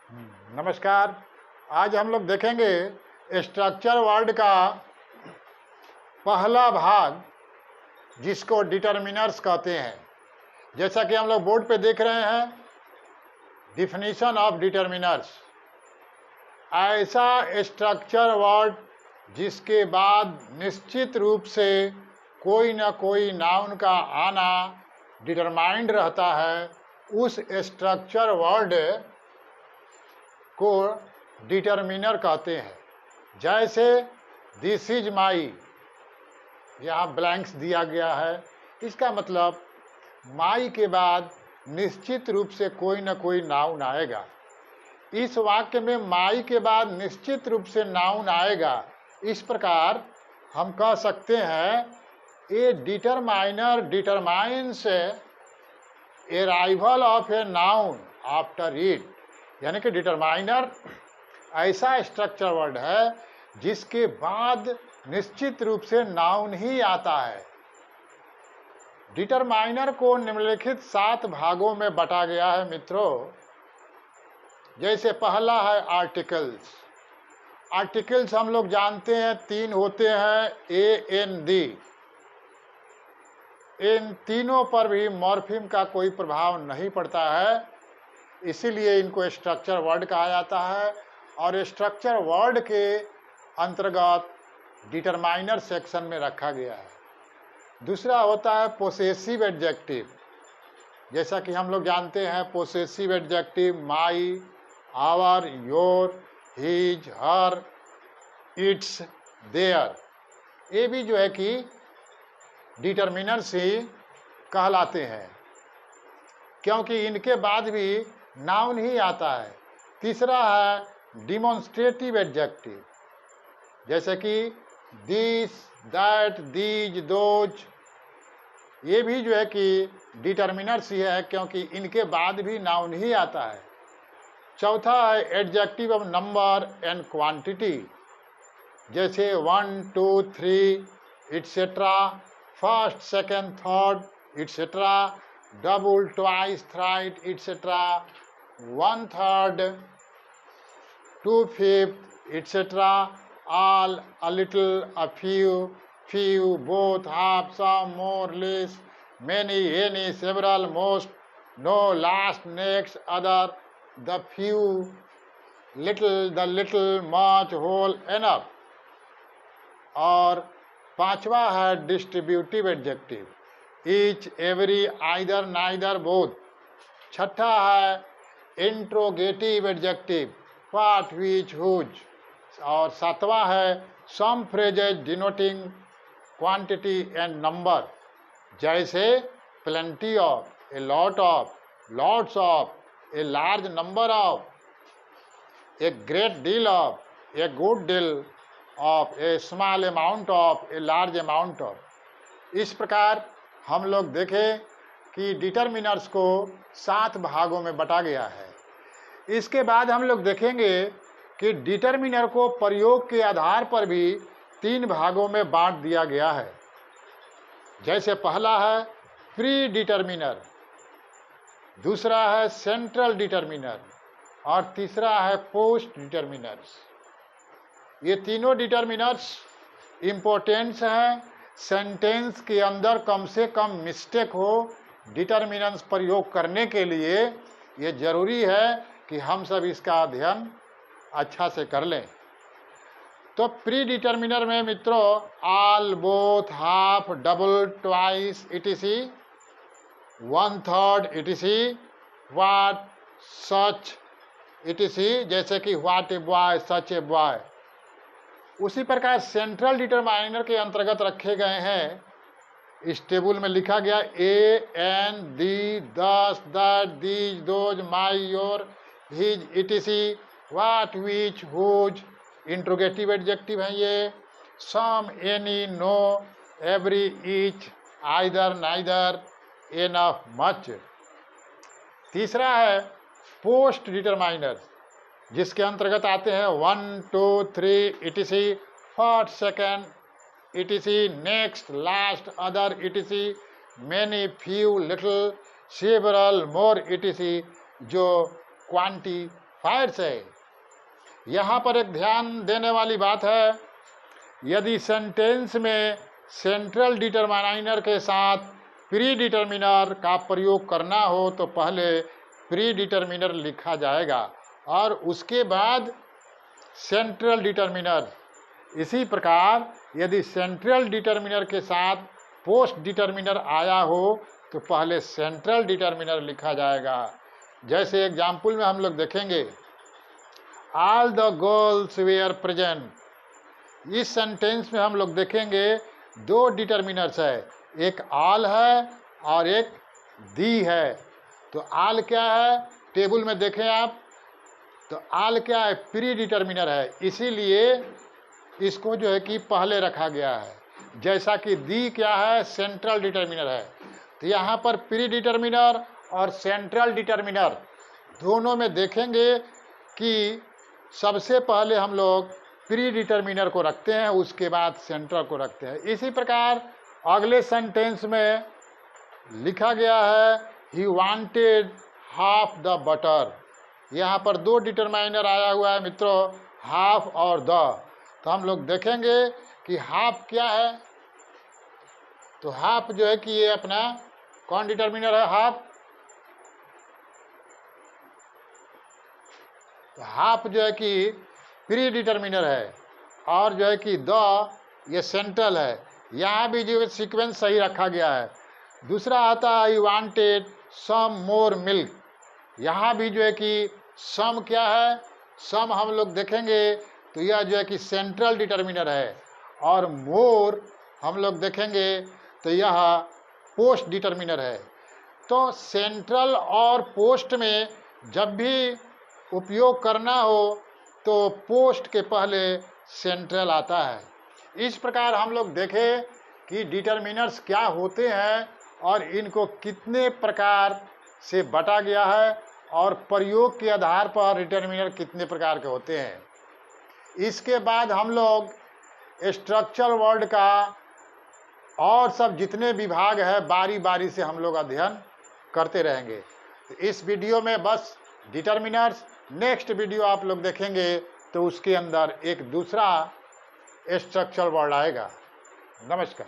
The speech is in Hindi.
नमस्कार। आज हम लोग देखेंगे स्ट्रक्चर वर्ड का पहला भाग, जिसको डिटरमिनर्स कहते हैं। जैसा कि हम लोग बोर्ड पे देख रहे हैं, डिफिनीशन ऑफ डिटरमिनर्स, ऐसा स्ट्रक्चर वर्ड जिसके बाद निश्चित रूप से कोई ना कोई नाउन का आना डिटरमाइंड रहता है, उस स्ट्रक्चर वर्ड को डिटरमिनर कहते हैं। जैसे दिस इज माई, यहाँ ब्लैंक्स दिया गया है, इसका मतलब माई के बाद निश्चित रूप से कोई ना कोई नाउन आएगा। इस वाक्य में माई के बाद निश्चित रूप से नाउन आएगा। इस प्रकार हम कह सकते हैं a determiner determines arrival of a noun after it, यानी कि डिटरमाइनर ऐसा स्ट्रक्चर वर्ड है जिसके बाद निश्चित रूप से नाउन ही आता है। डिटरमाइनर को निम्नलिखित 7 भागों में बांटा गया है मित्रों। जैसे पहला है आर्टिकल्स। आर्टिकल्स हम लोग जानते हैं 3 होते हैं, ए एन दी। इन तीनों पर भी मॉर्फिम का कोई प्रभाव नहीं पड़ता है, इसीलिए इनको स्ट्रक्चर वर्ड कहा जाता है। और स्ट्रक्चर वर्ड के अंतर्गत डिटरमाइनर सेक्शन में रखा गया है। दूसरा होता है पोसेसिव एडजेक्टिव। जैसा कि हम लोग जानते हैं possessive adjective my, our, your, his, her, its, their, ये भी जो है कि डिटरमिनर्स ही कहलाते हैं, क्योंकि इनके बाद भी नाउन ही आता है। तीसरा है डिमॉन्स्ट्रेटिव एडजेक्टिव, जैसे कि दिस, दैट, दीज, दोज, ये भी जो है कि डिटरमिनर्स ही है, क्योंकि इनके बाद भी नाउन ही आता है। चौथा है adjective of number and quantity, जैसे 1, 2, 3 etcetera, first, second, third etcetera, double, twice, thrice etcetera, 1/3, 2/5 etcetera, all, a little, a few, both, half, some, more, less, many, any, several, most, no, last, next, other, the few, little, the little, much, whole, enough। और पांचवा है distributive adjective, each, every, either, neither, both। छठा है interrogative adjective, what, which, whose। और सातवां है some phrases denoting quantity and number, जैसे plenty of, a lot of, lots of, a large number of, a great deal of, a good deal of, a small amount of, a large amount of. इस प्रकार हम लोग देखें कि डिटरमिनर्स को 7 भागों में बांटा गया है। इसके बाद हम लोग देखेंगे कि डिटरमिनर को प्रयोग के आधार पर भी 3 भागों में बांट दिया गया है। जैसे पहला है प्री डिटरमिनर, दूसरा है सेंट्रल डिटरमिनर और तीसरा है पोस्ट डिटरमिनर्स। ये तीनों डिटरमिनर्स इम्पोर्टेंट्स हैं। सेंटेंस के अंदर कम से कम मिस्टेक हो डिटरमिनर्स प्रयोग करने के लिए, ये जरूरी है कि हम सब इसका अध्ययन अच्छा से कर लें। तो प्री डिटरमिनर में मित्रों all, both, half, double, twice etc., 1/3 etc., what, such etc., जैसे कि what a boy, such a boy. उसी प्रकार सेंट्रल डिटरमाइनर के अंतर्गत रखे गए हैं। इस टेबल में लिखा गया ए, an, the, this, that, these, those, my, your, his, ETC, what, which, whose. Interrogative adjective है ये, some, any, no, every, each, either, neither, enough, much. तीसरा है पोस्ट डिटरमाइनर, जिसके अंतर्गत आते हैं 1, 2, 3 ETC, first, second ETC, next, last, other ETC, many, few, little, several, more ETC, जो फायर से। यहाँ पर एक ध्यान देने वाली बात है, यदि सेंटेंस में सेंट्रल डिटरमाइनर के साथ प्री डिटरमिनर का प्रयोग करना हो तो पहले प्री डिटरमिनर लिखा जाएगा और उसके बाद सेंट्रल डिटरमिनर। इसी प्रकार यदि सेंट्रल डिटरमिनर के साथ पोस्ट डिटरमिनर आया हो तो पहले सेंट्रल डिटरमिनर लिखा जाएगा। जैसे एग्जाम्पल में हम लोग देखेंगे, all the girls were present. इस सेंटेंस में हम लोग देखेंगे दो डिटरमिनर्स है, एक ऑल है और एक दी है। तो ऑल क्या है, टेबल में देखें आप, तो ऑल क्या है, प्री डिटरमिनर है, इसीलिए इसको जो है कि पहले रखा गया है। जैसा कि दी क्या है, सेंट्रल डिटरमिनर है। तो यहाँ पर प्री डिटरमिनर और सेंट्रल डिटरमिनर दोनों में देखेंगे कि सबसे पहले हम लोग प्री डिटरमिनर को रखते हैं, उसके बाद सेंट्रल को रखते हैं। इसी प्रकार अगले सेंटेंस में लिखा गया है, he wanted half the butter. यहाँ पर दो डिटरमाइनर आया हुआ है मित्रों, हाफ और द। तो हम लोग देखेंगे कि हाफ क्या है, तो हाफ जो है कि ये अपना कौन डिटरमिनर है, हाफ। तो हाफ जो है कि प्री डिटरमिनर है और जो है कि द ये सेंट्रल है। यहाँ भी जो सीक्वेंस सही रखा गया है। दूसरा आता है, I wanted some more milk. यहाँ भी जो है कि सम क्या है, सम हम लोग देखेंगे तो यह जो है कि सेंट्रल डिटरमिनर है और मोर हम लोग देखेंगे तो यह पोस्ट डिटरमिनर है। तो सेंट्रल और पोस्ट में जब भी उपयोग करना हो तो पोस्ट के पहले सेंट्रल आता है। इस प्रकार हम लोग देखें कि डिटरमिनर्स क्या होते हैं और इनको कितने प्रकार से बांटा गया है और प्रयोग के आधार पर डिटरमिनर कितने प्रकार के होते हैं। इसके बाद हम लोग स्ट्रक्चरल वर्ड का और सब जितने विभाग है बारी बारी से हम लोग अध्ययन करते रहेंगे। तो इस वीडियो में बस डिटरमिनर्स, नेक्स्ट वीडियो आप लोग देखेंगे तो उसके अंदर एक दूसरा स्ट्रक्चरल वर्ड आएगा। नमस्कार।